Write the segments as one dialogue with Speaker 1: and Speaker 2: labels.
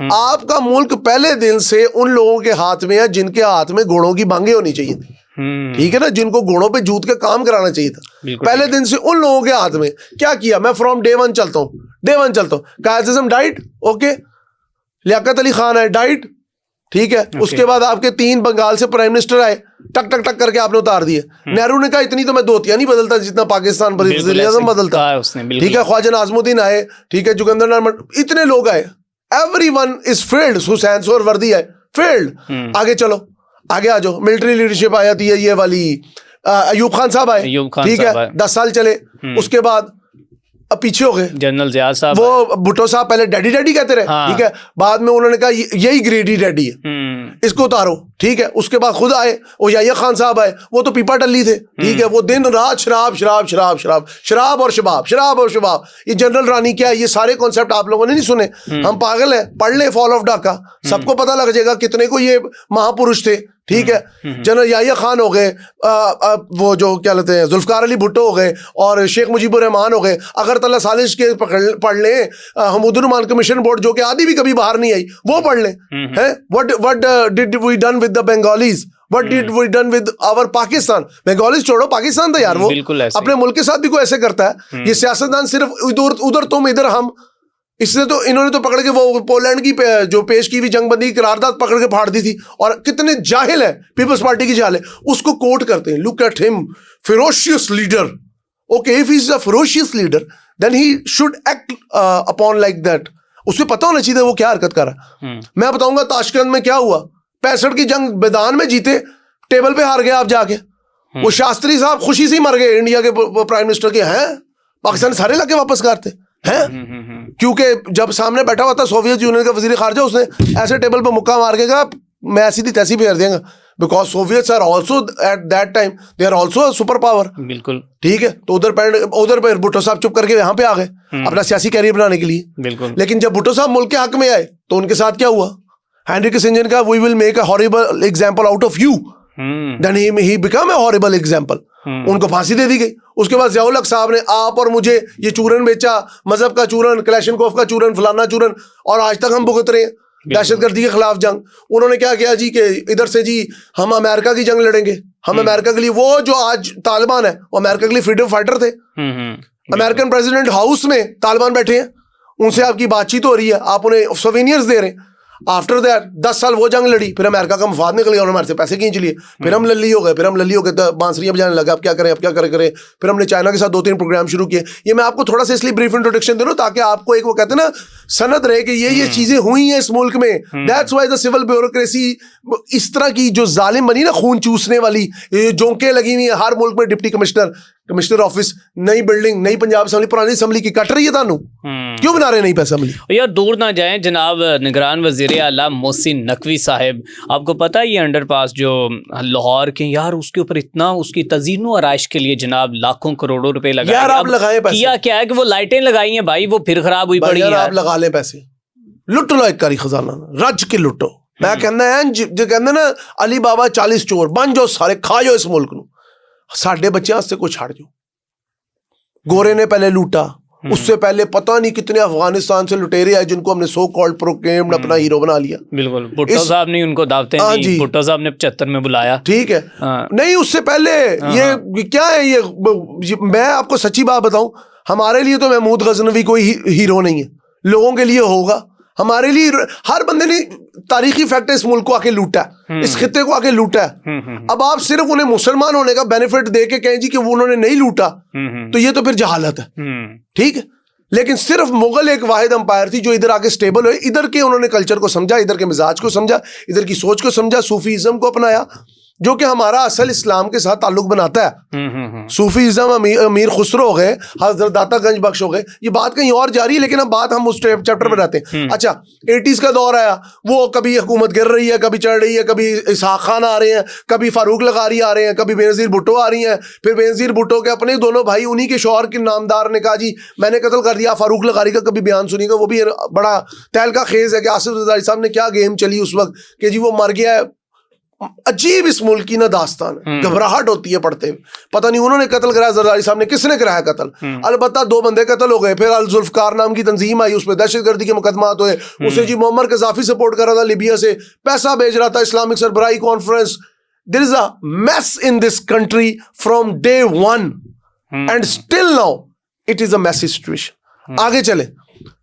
Speaker 1: आपका मुल्क पहले दिन से उन लोगों के हाथ में है जिनके हाथ में घोड़ों की बांगे होनी चाहिए थी, ठीक है ना, जिनको घोड़ों पे जूत के काम कराना चाहिए था। पहले दिन से उन लोगों के हाथ में क्या किया, मैं फ्रॉम डे वन चलता हूँ। कायद आज़म डाइट, ओके, लियाकत अली खान है डाइट, ठीक है, उसके बाद आपके 3 बंगाल से प्राइम मिनिस्टर आए, टक टक टक करके आपने उतार दिए। नेहरू ने कहा इतनी तो मैं धोतियां नहीं बदलता जितना पाकिस्तान वज़ीर आज़म बदलता, ठीक है, ख्वाजा नाज़मुद्दीन आए, ठीक है, जोगिंदर नाथ, इतने लोग आए, एवरीवन इज फेल्ड, हुसैन सोर वर्दी है फेल्ड। आगे चलो, आगे आ जाओ, मिलिट्री लीडरशिप आ जाती है ये वाली, अयूब खान साहब आए, ठीक है, 10 साल चले, उसके बाद अब पीछे हो गए
Speaker 2: जनरल ज़िया साहब,
Speaker 1: वो भुट्टो साहब पहले डैडी डैडी कहते रहे, ठीक है, बाद में उन्होंने कहा यही ग्रेडी डैडी है, इसको उतारो, ठीक है, उसके बाद खुद आए वो याह्या खान साहब आए, वो तो पीपा टल्ली थे, ठीक है, वो दिन रात शराब शराब शराब शराब शराब और शबाब, शराब और शबाब, ये जनरल रानी क्या है, ये सारे कॉन्सेप्ट आप लोगों ने नहीं सुने, हम पागल हैं, पढ़ ले फॉल ऑफ ढाका, सबको पता लग जाएगा कितने को ये महापुरुष थे, ठीक है। जनरल याह्या खान हो गए, वो जो क्या लेते हैं जुल्फकार अली भुट्टो हो गए, और शेख मुजीबुर रहमान हो गए, अगरतला साजिश के पढ़ लें, हमीदुर रहमान कमीशन बोर्ड जो कि आदि भी कभी बाहर नहीं आई, वो पढ़ लें, हैं, what did we done with the Bengalis, what did we done with our Pakistan. Bengalis छोड़ो, पाकिस्तान था यार, वो अपने मुल्क के साथ भी कोई ऐसे करता है, ये सियासतदान सिर्फ उधर तुम इधर हम, इसने तो इन्होंने तो पकड़ के वो पोलैंड की जो पेश की हुई जंगबंदी की करारदाद पकड़ के फाड़ दी थी, और कितने जाहिल है, पीपल्स पार्टी की जाहिल है, उसको कोट करते हैं, look at him ferocious leader, okay, if he is a ferocious leader then he should act upon like that, उसे पता होना चाहिए वो क्या हरकत कर रहा है। मैं बताऊंगा ताशकंद में क्या हुआ, 65 की जंग मैदान में जीते, टेबल पे हार गए आप जाके, वो शास्त्री साहब खुशी से मर गए, इंडिया के प्राइम मिनिस्टर के, हैं पाकिस्तान सारे लाके वापस करते हैं, क्योंकि जब सामने बैठा हुआ था सोवियत यूनियन का वजीर खारजा, उसने ऐसे टेबल पे मुक्का मार के कहा मैं ऐसी थी तैसी फेर देंगे, because Soviets are also at that time they are also super power, बिल्कुल, ठीक है। तो उधर पे भुट्टो साहब चुप करके यहाँ पे आ गए अपना सियासी कैरियर बनाने के लिए, बिल्कुल। लेकिन जब भुट्टो साहब मुल्क के हक में आए तो उनके साथ क्या हुआ, हेनरी किसिंजर का we will make a horrible example out of you, then he become a horrible example, उनको फांसी दे दी गई। उसके बाद ज़ियाउल हक साहब ने आप और मुझे ये चूरन बेचा, मजहब का चूरन, कलेशनकोफ का चूरन, फलाना चूरन, और आज तक हम भुगत रहे हैं दहशतगर्दी के खिलाफ जंग। उन्होंने क्या किया जी कि इधर से जी हम अमेरिका की जंग लड़ेंगे, हम अमेरिका के लिए, वो जो आज तालिबान है वो अमेरिका के लिए फ्रीडम फाइटर थे, अमेरिकन प्रेसिडेंट हाउस में तालिबान बैठे हैं, उनसे आपकी बातचीत हो रही है, आप उन्हें सोवेनियर्स दे रहे हैं। आफ्टर दैट 10 साल वो जंग लड़ी, फिर अमेरिका का मफाद निकल गया, हमारे से पैसे खींच लिए, फिर हम लल्ली हो गए, तो बांसुरियां बजाने लगा, अब क्या करें। फिर हमने चाइना के साथ 2-3 प्रोग्राम शुरू किए। ये मैं आपको थोड़ा सा इसलिए ब्रीफ इंट्रोडक्शन दे रहा हूं ताकि आपको एक वो कहते हैं ना सनद रहे कि ये चीजें हुई हैं इस मुल्क में। That's why the civil bureaucracy इस तरह की जो जालिम बनी ना, खून चूसने वाली जोंकें लगी हुई है हर मुल्क में, डिप्टी कमिश्नर ऑफिस, नई बिल्डिंग, नई पंजाब असेंबली, पुरानी असेंबली की कट रही है, तानू क्यों बना रहे नई असेंबली।
Speaker 2: यार दूर ना जाएं, जनाब निगरान वज़ीर आला मोहसिन नकवी साहब, आपको पता है ये अंडरपास जो लाहौर के, यार उसके ऊपर इतना उसकी तज़ीनो आराइश के लिए जनाब लाखों करोड़ों रुपए लगाए,
Speaker 1: यार आप लगाए पैसे,
Speaker 2: किया क्या है कि वो लाइटें लगाई हैं भाई, वो फिर खराब हुई पड़ी,
Speaker 1: आप लगा ले पैसे, लुट लो एक कारी खजाना, रज के लुटो। मैं कहना है जो कहना ना अली बाबा 40 चोर बन जाओ सारे, खा जाओ इस मुल्क नू, साढ़े बच्चे से कुछ छाड़ जाओ। गोरे ने पहले लूटा, उससे पहले पता नहीं कितने अफगानिस्तान से लुटेरे आए जिनको हमने सो कॉल्ड प्रोक्लेम्ड अपना हीरो बना लिया। बिल्कुल, भुट्टो साहब ने उनको दावतें दी, भुट्टो साहब ने 75 में बुलाया, ठीक है। नहीं उससे पहले ये क्या है, ये मैं आपको सच्ची बात बताऊं, हमारे लिए तो महमूद गजनवी कोई हीरो नहीं है, लोगों के लिए होगा। हमारे लिए हर बंदे ने तारीखी फैक्ट है, इस मुल्क को आके लूटा है, इस खित्ते को आके लूटा है। अब आप सिर्फ उन्हें मुसलमान होने का बेनिफिट दे के कहें जी कि वो उन्होंने नहीं लूटा, तो ये तो फिर जहालत है, ठीक है। लेकिन सिर्फ मुगल एक वाहिद अंपायर थी जो इधर आके स्टेबल हुए, इधर के उन्होंने कल्चर को समझा, इधर के मिजाज को समझा, इधर की सोच को समझा, सूफीज़म को अपनाया, जो कि हमारा असल इस्लाम के साथ ताल्लुक बनाता है। सूफीज़म अमीर खुसरो हो गए, हज़रत दाता गंज बख्श हो गए, ये बात कहीं और जा रही है, लेकिन अब बात हम उस चैप्टर में रहते हैं। अच्छा, 80s का दौर आया, वो कभी हुकूमत गिर रही है, कभी चढ़ रही है, कभी इसहाक खान आ रहे हैं, कभी फारूक लगारी आ रहे हैं, कभी बेनज़ीर भुट्टो आ रही हैं, फिर बेनज़ीर भुट्टो के अपने दोनों भाई, उन्हीं के शौहर के नामदार ने कहा जी मैंने कत्ल कर दिया। फारूक लगारी का कभी बयान सुनिएगा, वो भी बड़ा तहलका खेज है कि आसिफ ज़रदारी साहब ने क्या गेम चली उस वक्त कि जी वो मर गया है, अजीब इस मुल्क की ना दास्तान है, घबराहट होती है पढ़ते हुए। पता नहीं उन्होंने कत्ल कराया, जरदारी साहब ने, किसने कराया कत्ल? अलबत्ता 2 बंदे कत्ल हो गए, फिर अल जुल्फकार नाम की तंजीम आई, उस पर दहशतगर्दी के मुकदमात हुए, उसे जी मोहम्मद कज़ाफी सपोर्ट कर रहा था, लिबिया से पैसा भेज रहा था, इस्लामिक सरबराही conference. There is a mess in this country from day 1 and still now it is a messy situation. आगे चले,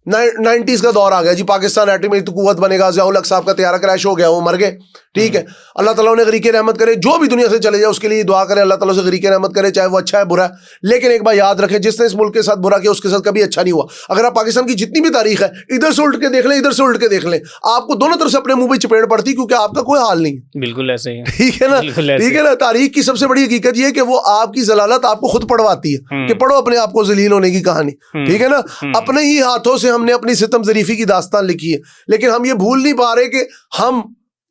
Speaker 1: 90s का दौर आ गया जी, पाकिस्तान एटमी कुव्वत बनेगा, ज़ियाउल हक साहब का तैयारा क्रैश हो गया, वो मर गए, ठीक है। अल्लाह ताला उन्हें गरीक़े रहमत करे, जो भी दुनिया से चले जाए उसके लिए दुआ करें, अल्लाह ताला से गरीक़े रहमत करे, चाहे वो अच्छा है बुरा है। लेकिन एक बार याद रखें, जिसने इस मुल्क के साथ बुरा किया उसके साथ कभी अच्छा नहीं हुआ। अगर आप पाकिस्तान की जितनी भी तारीख है इधर से उल्ट के देख लें, इधर से उल्ट के देख लें, आपको दोनों तरफ से अपने मुंह पे चपेट पड़ती, क्योंकि आपका कोई हाल नहीं है।
Speaker 2: बिल्कुल ऐसे ही है,
Speaker 1: ठीक है ना, ठीक है ना। तारीख की सबसे बड़ी हकीकत ये है कि वो आपकी जलालत आपको खुद पढ़वाती है कि पढ़ो अपने आप को जलील होने की कहानी, ठीक है ना। अपने ही हाथों से हमने अपनी सितम ज़रीफ़ी की दास्तान लिखी है, लेकिन हम ये भूल नहीं पा रहे कि हम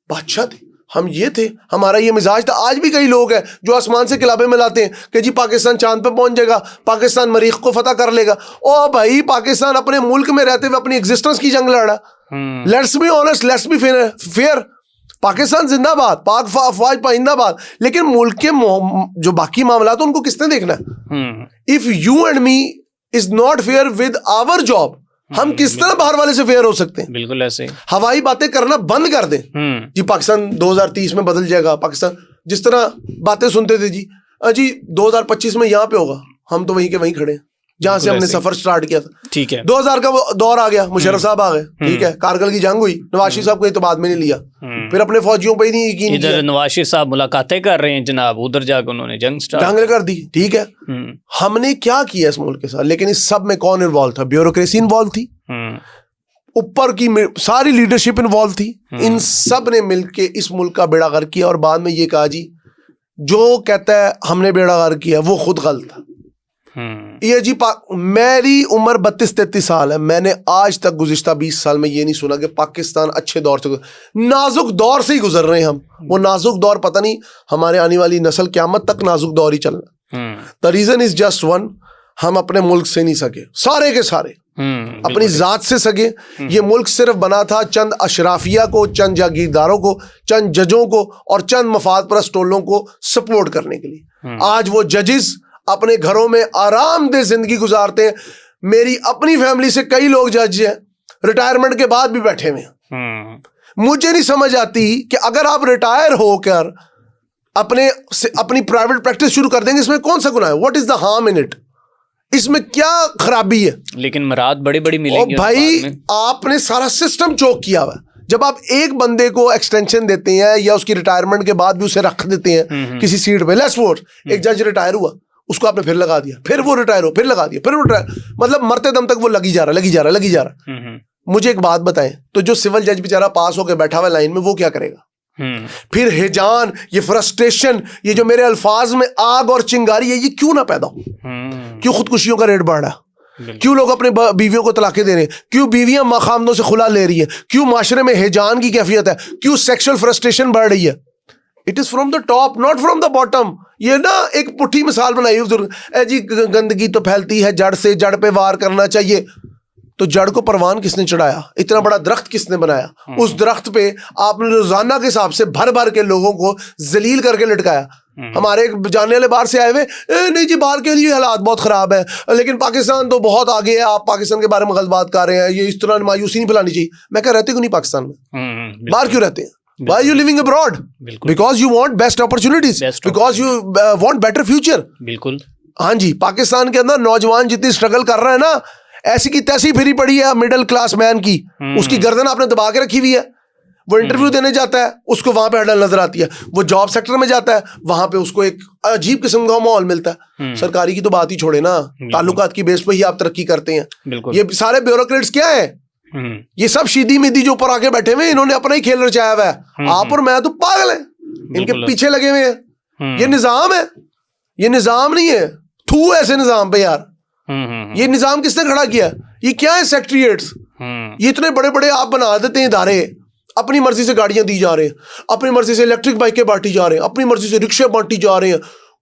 Speaker 1: बादशाह थे, हम ये थे, हमारा ये मिजाज था। आज भी कई लोग हैं जो आसमान से किलाबे में लाते हैं कि जी पाकिस्तान चांद पे पहुंच जाएगा, पाकिस्तान मरीख को फतह कर लेगा। ओ भाई, पाकिस्तान अपने मुल्क में रहते हुए अपनी एग्जिस्टेंस की जंग लड़ा। Let's be honest, let's be fair. Pakistan जिंदाबाद, पाक अफवाज पाइंदाबाद, लेकिन मुल्क के जो बाकी मामला तो उनको किसने देखना है? If you and me is not fair with our job, हम किस तरह बाहर वाले से फेयर हो सकते हैं?
Speaker 2: बिल्कुल ऐसे।
Speaker 1: हवाई बातें करना बंद कर दें जी, पाकिस्तान 2030 में बदल जाएगा, पाकिस्तान जिस तरह बातें सुनते थे जी 2025 में यहाँ पे होगा, हम तो वहीं के वहीं खड़े हैं जहां से हमने सफर स्टार्ट किया था।
Speaker 2: ठीक है,
Speaker 1: 2000 का वो दौर आ गया, मुशर्रफ साहब आ गए, ठीक है, कारगिल की जंग हुई, नवाज शरीफ साहब को तो बाद में नहीं लिया, फिर अपने फौजियों पे ही नहीं यकीन किया।
Speaker 2: इधर नवाज शरीफ साहब मुलाकातें कर रहे हैं जनाब, उधर जाकर उन्होंने जंग
Speaker 1: कर दी, ठीक है। हमने क्या किया इस मुल्क के साथ? लेकिन इस सब में कौन इन्वॉल्व था? ब्यूरोक्रेसी इन्वॉल्व थी, ऊपर की सारी लीडरशिप इन्वॉल्व थी। इन सब ने मिलके इस मुल्क का बेड़ा गर्क किया, और बाद में ये कहा जी जो कहता है हमने बेड़ा गर्क किया वो खुद गलत था। ये जी मेरी उम्र 32-33 साल है, मैंने आज तक गुज़िश्ता 20 साल में ये नहीं सुना कि पाकिस्तान अच्छे दौर से, नाजुक दौर से ही गुजर रहे हैं हम। वो नाजुक दौर पता नहीं हमारे आने वाली नस्ल क़यामत तक नाजुक दौर ही चलना। The reason is just one, हम अपने मुल्क से नहीं सके, सारे के सारे अपनी जात से सके। ये मुल्क सिर्फ बना था चंद अशराफिया को, चंद जागीरदारों को, चंद जजों को और चंद मफाद परस्त टोलों को सपोर्ट करने के लिए। आज वो जजेस अपने घरों में आरामदेह जिंदगी गुजारते हैं। मेरी अपनी फैमिली से कई लोग जज हैं, रिटायरमेंट के बाद भी बैठे हुए हैं। मुझे नहीं समझ आती कि अगर आप रिटायर होकर अपनी प्राइवेट प्रैक्टिस शुरू कर देंगे, इसमें कौन सा गुनाह है? What is the harm in it? इसमें क्या खराबी है? लेकिन मराद बड़ी बड़ी मिलेंगी भाई। आपने सारा सिस्टम चोक किया हुआ। जब आप एक बंदे को एक्सटेंशन देते हैं या उसकी रिटायरमेंट के बाद भी उसे रख देते हैं किसी सीट पे, लेट्स सपोज एक जज रिटायर हुआ, उसको आपने फिर लगा दिया, फिर वो रिटायर हो, फिर लगा दिया, फिर वो रिटायर, मतलब मरते दम तक वो लगी जा रहा। मुझे एक बात बताएं, तो जो सिविल जज बेचारा पास होकर बैठा हुआ लाइन में, वो क्या करेगा? फिर हिजान, ये फ्रस्ट्रेशन, ये जो मेरे अल्फाज में आग और चिंगारी है, ये क्यों ना पैदा हो? क्यों खुदकुशियों का रेट बढ़ रहा? क्यों लोग अपने बीवियों को तलाकें दे रहे हैं? क्यों बीवियां माखामदों से खुला ले रही है? क्यों माशरे में हिजान की कैफियत है? क्यों सेक्सुअल फ्रस्ट्रेशन बढ़ रही है? It is from the top, not from the bottom. ये ना एक पुट्ठी मिसाल बनाई हुई जी, गंदगी तो फैलती है जड़ से, जड़ पे वार करना चाहिए। तो जड़ को परवान किसने चढ़ाया? इतना बड़ा दरख्त किसने बनाया? उस दरख्त पे आपने रोजाना के हिसाब से भर भर के लोगों को जलील करके लटकाया। हमारे एक जानने वाले बाहर से आए हुए, नहीं जी बाहर के लिए हालात बहुत खराब है, लेकिन पाकिस्तान तो बहुत आगे है, आप पाकिस्तान के बारे में गलत बात कर रहे हैं, ये इस तरह मायूसी नहीं फैलानी चाहिए। मैं क्या, रहते क्यों नहीं पाकिस्तान में? बाहर क्यों रहते हैं? Why are you living abroad? Because you want best opportunities, because you want better future. बिल्कुल। हाँ जी, पाकिस्तान के अंदर नौजवान जितनी स्ट्रगल कर रहे हैं ना, ऐसी की तैसी फिरी पड़ी है मिडिल क्लास मैन की, उसकी गर्दन आपने दबा के रखी हुई है। वो इंटरव्यू देने जाता है, उसको वहां पे हड़ल नजर आती है। वो जॉब सेक्टर में जाता है, वहां पे उसको एक अजीब किस्म का माहौल मिलता है। सरकारी की तो बात ही छोड़े ना, ताल्लुकात की बेस पे ही आप तरक्की करते हैं। ये सारे ब्यूरोक्रेट्स क्या है? ये सब शीदी मिदी जो ऊपर आके बैठे हुए, इन्होंने अपना ही खेल रचाया हुआ है। आप और मैं तो पागल हैं, इनके पीछे लगे हुए हैं। ये निजाम है, ये निजाम नहीं है। थू ऐसे निजाम पे यार। ये निजाम किसने खड़ा किया? ये क्या है? सेक्रेटरीट्स। ये इतने बड़े बड़े आप बना देते हैं इदारे, अपनी मर्जी से गाड़ियां दी जा रहे हैं, अपनी मर्जी से इलेक्ट्रिक बाइकें बांटी जा रहे हैं, अपनी मर्जी से रिक्शे बांटी जा रहे हैं।